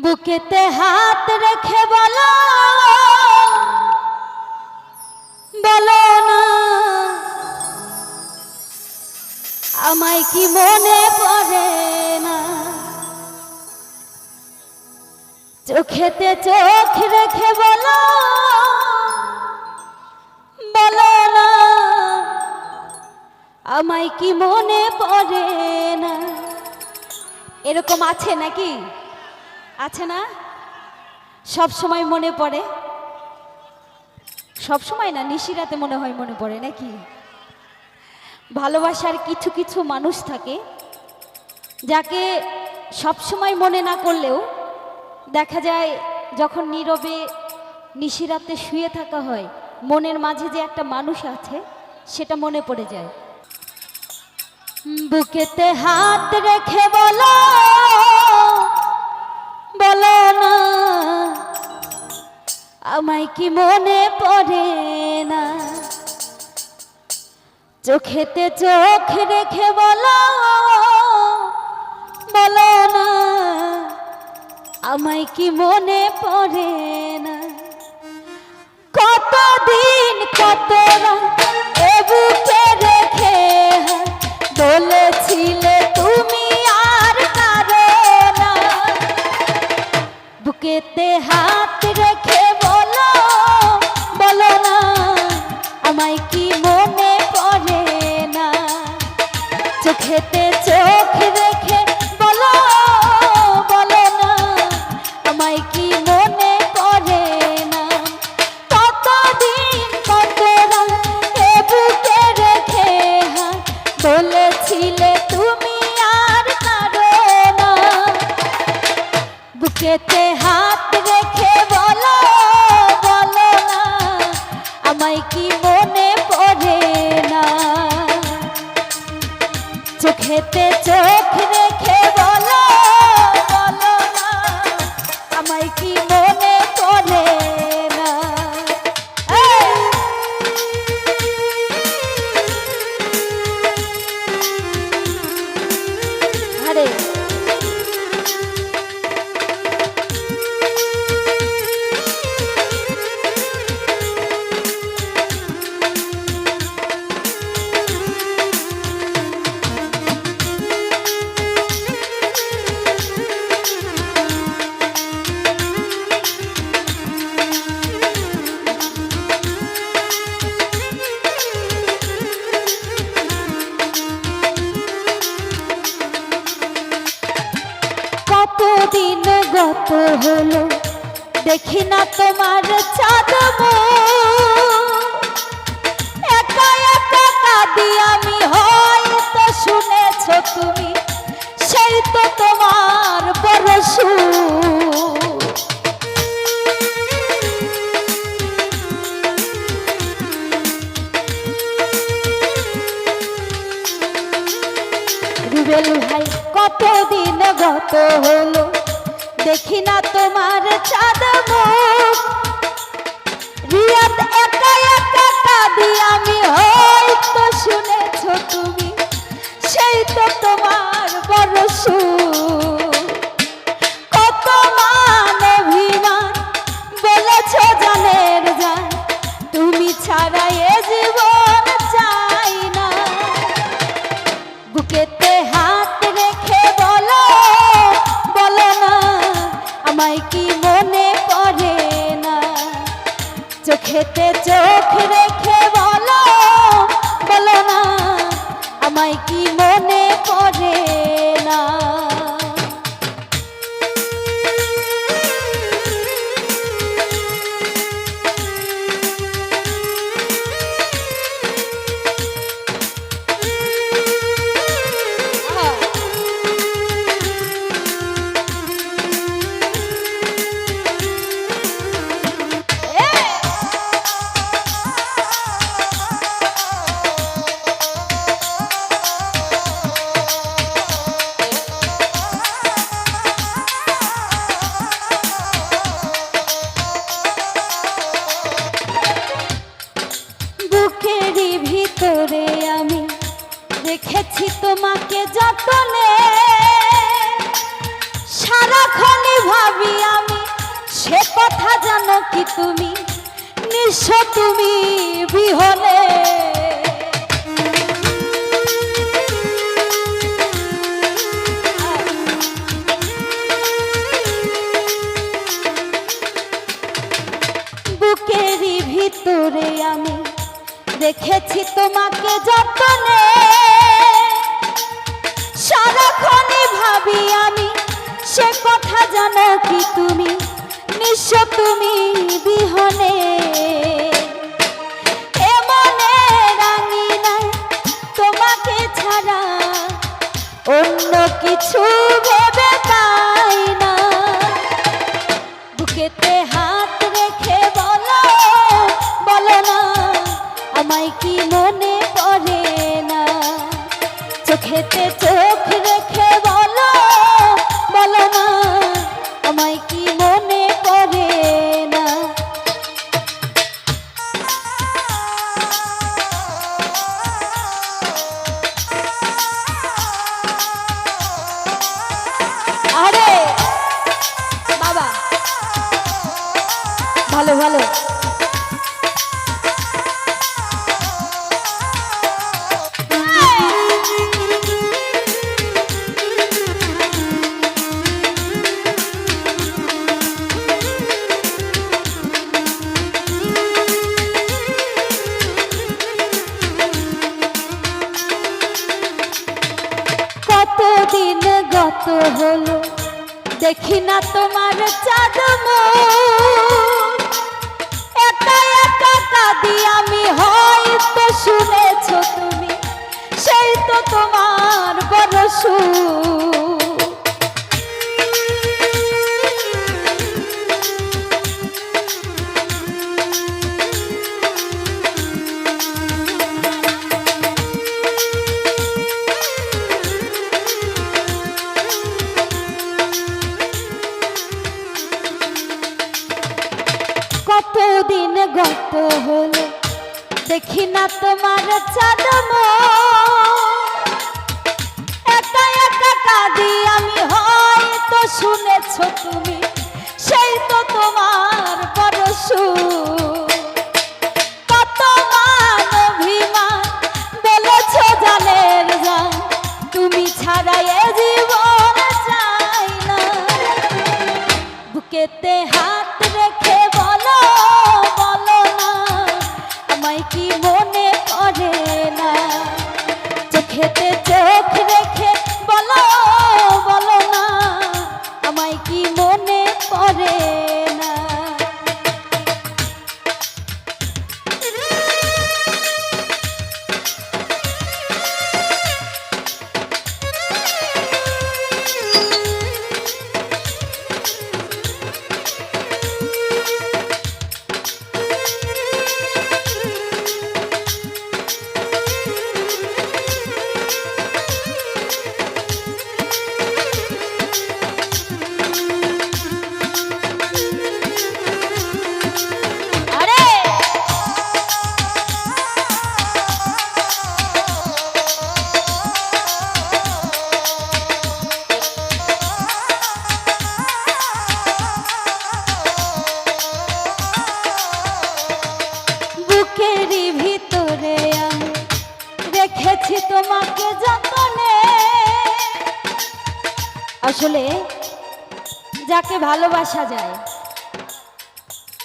বুকেতে হাত রেখে বলো বলো না আমায় কি মনে পড়ে না। চোখেতে চোখ রেখে বলো বলো না আমায় কি মনে পড়ে না। এরকম আছে নাকি? আছে না? সব সময় মনে পড়ে? সব সময় না, নিশিরাতে মনে হয় মনে পড়ে নাকি? ভালোবাসার কিছু কিছু মানুষ থাকে যাকে সব সময় মনে না করলেও দেখা যায় যখন নীরবে নিশিরাতে শুয়ে থাকা হয় মনের মাঝে যে একটা মানুষ আছে সেটা মনে পড়ে যায়। বুকেতে হাত রেখে বলো বলো না আমায় কি মনে পড়ে না। চোখেতে চোখ রেখে বলো বলো না আমায় কি মনে পড়ে না। কতদিন কত রাত এ বুকে রেখে বলেছিলে তুমি আর কারো না। বুকেতে হাত রেখে বলো বলো না আমায় কি মনে পড়ে না। চোখেতে চোখ রেখে বলো বলো না আমায় কি মনে পড়ে না। কতদিন কত রাত এ বুকে রেখে বলেছিলে তুমি আর কারো না। বুকেতে হাত রেখে বলো বলো না আমায় কি মনে পড়ে না। চোখেতে চোখ রেখে বলো বলো না আমায় কি মনে পড়ে না। আরে কতদিন গত হলো দেখি না তোমার চাঁদ একা একা কাঁদি আমি হয়তো শুনেছ তুমি সেই তো তোমার বড় রুবেল ভাই কতদিন গত হলো দেখি না তোমার চাঁদ রিয়াদ একা একা কাঁদি আমি হয়তো শুনেছ তুমি সেই তো তোমার বড় কত মান অভিমান বলেছ জানের জান তুমি ছাড়া এ জীবন চাই না। বুকেতে হাত রেখে বলো বলো না আমায় কি মনে পড়ে না। চোখেতে চোখ রেখে বলো বলো দেখেছি তোমাকে যতনে, সারাক্ষণই ভাবি আমি সে কথা জানো কি তুমি, নিঃস্ব তুমি বিহনে। বুকেরই ভিতরে আমি দেখেছি তোমাকে যতনে, সারাক্ষণই ভাবি আমি সে কথা জানো কি তুমি, নিঃস্ব তুমি বিহনে। এমনে রাঙি নাই তোমাকে ছাড়া অন্য কিছু ভেবে পাই না। বুকেতে হাত রেখে বলো বলো না আমায় কি মনে পড়ে না, চোখেতে চোখ রেখে বলো বলো না আমায় কি মনে পড়ে না। আরে বাবা ভালো ভালো। কতদিন গত হলো দেখি না তোমার চাঁদ মুখ, একা একা কাঁদি আমি, হয়তো শুনেছো তুমি সেই তো তোমার বড় সুখ। কতদিন গত হলো দেখি না তোমার চাঁদ মুখ, একা একা কাঁদি আমি, হয়তো শুনেছো তুমি সেই তো তোমার বড় সুখ। কত মান অভিমান বলেছো জানের জান, তুমি ছাড়া এ জীবন চাই না। বুকেতে হাত রেখে বলো বলো না আমায় কি মনে পড়ে না, চোখেতে চোখ রেখে বলো বলো না আমায় কি মনে পড়ে না। বুকেরই ভিতরে আমি রেখেছি তোমাকে যতনে। আসলে যাকে ভালোবাসা যায়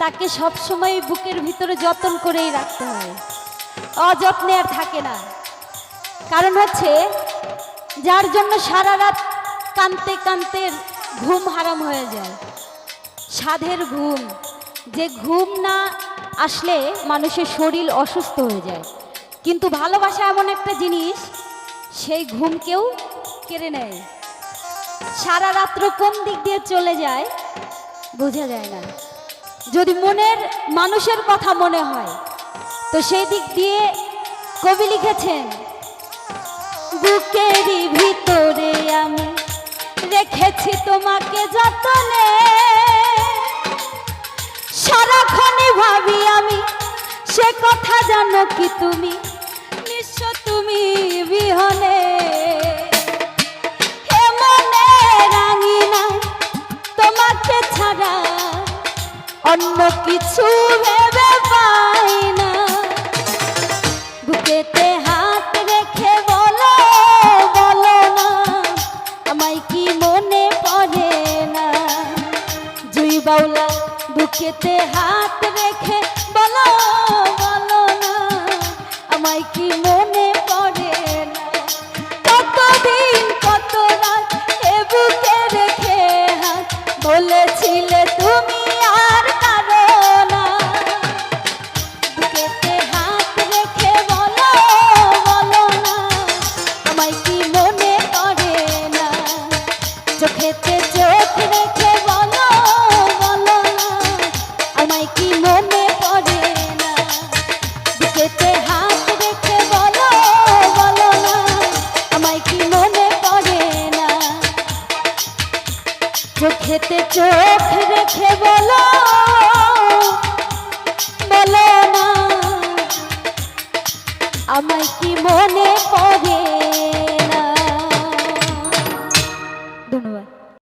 তাকে সব সময় বুকের ভিতরে যত্ন করেই রাখতে হয়, অযত্নে আর থাকে না। কারণ হচ্ছে যার জন্য সারা রাত কাঁদতে কাঁদতে ঘুম হারাম হয়ে যায়, সাধের ঘুম, যে ঘুম না আসলে মানুষের শরীর অসুস্থ হয়ে যায়। কিন্তু ভালোবাসা এমন একটা জিনিস সেই ঘুমকেও কেড়ে নেয়। সারা রাত্র কোন দিক দিয়ে চলে যায় বোঝা যায় না। যদি মনের মানুষের কথা মনে হয় তো সেই দিক দিয়ে কবি লিখেছেন, বুকেরই ভিতরে আমি রেখেছি তোমাকে যতনে, সারাক্ষণই ভাবি আমি সে কথা জানো কি তুমি, নিঃস্ব তুমি বিহনে। কিছু ভেবে পাই না, বুকেতে হাত রেখে বলো বলো না, আমায় কি মনে পড়ে না। জুই বাউলা বুকেতে হাত রেখে বলো বলো না, আমায় কি মনে পড়ে না। কতদিন কত রাত এ বুকে রেখে হাত বলেছিলে তুমি আর কারো না। বুকেতে হাত রেখে বলো বলো না, আমায় কি মনে পড়ে না। চোখেতে চোখ রেখে বলো বলো না, আমায় কি মনে পড়ে না। বুকেতে হাত রেখে বলো বলো না, আমায় কি মনে পড়ে না। চোখেতে চোখ রেখে বলো বলো না, আমায় কি মনে পড়ে না। ধন্যবাদ।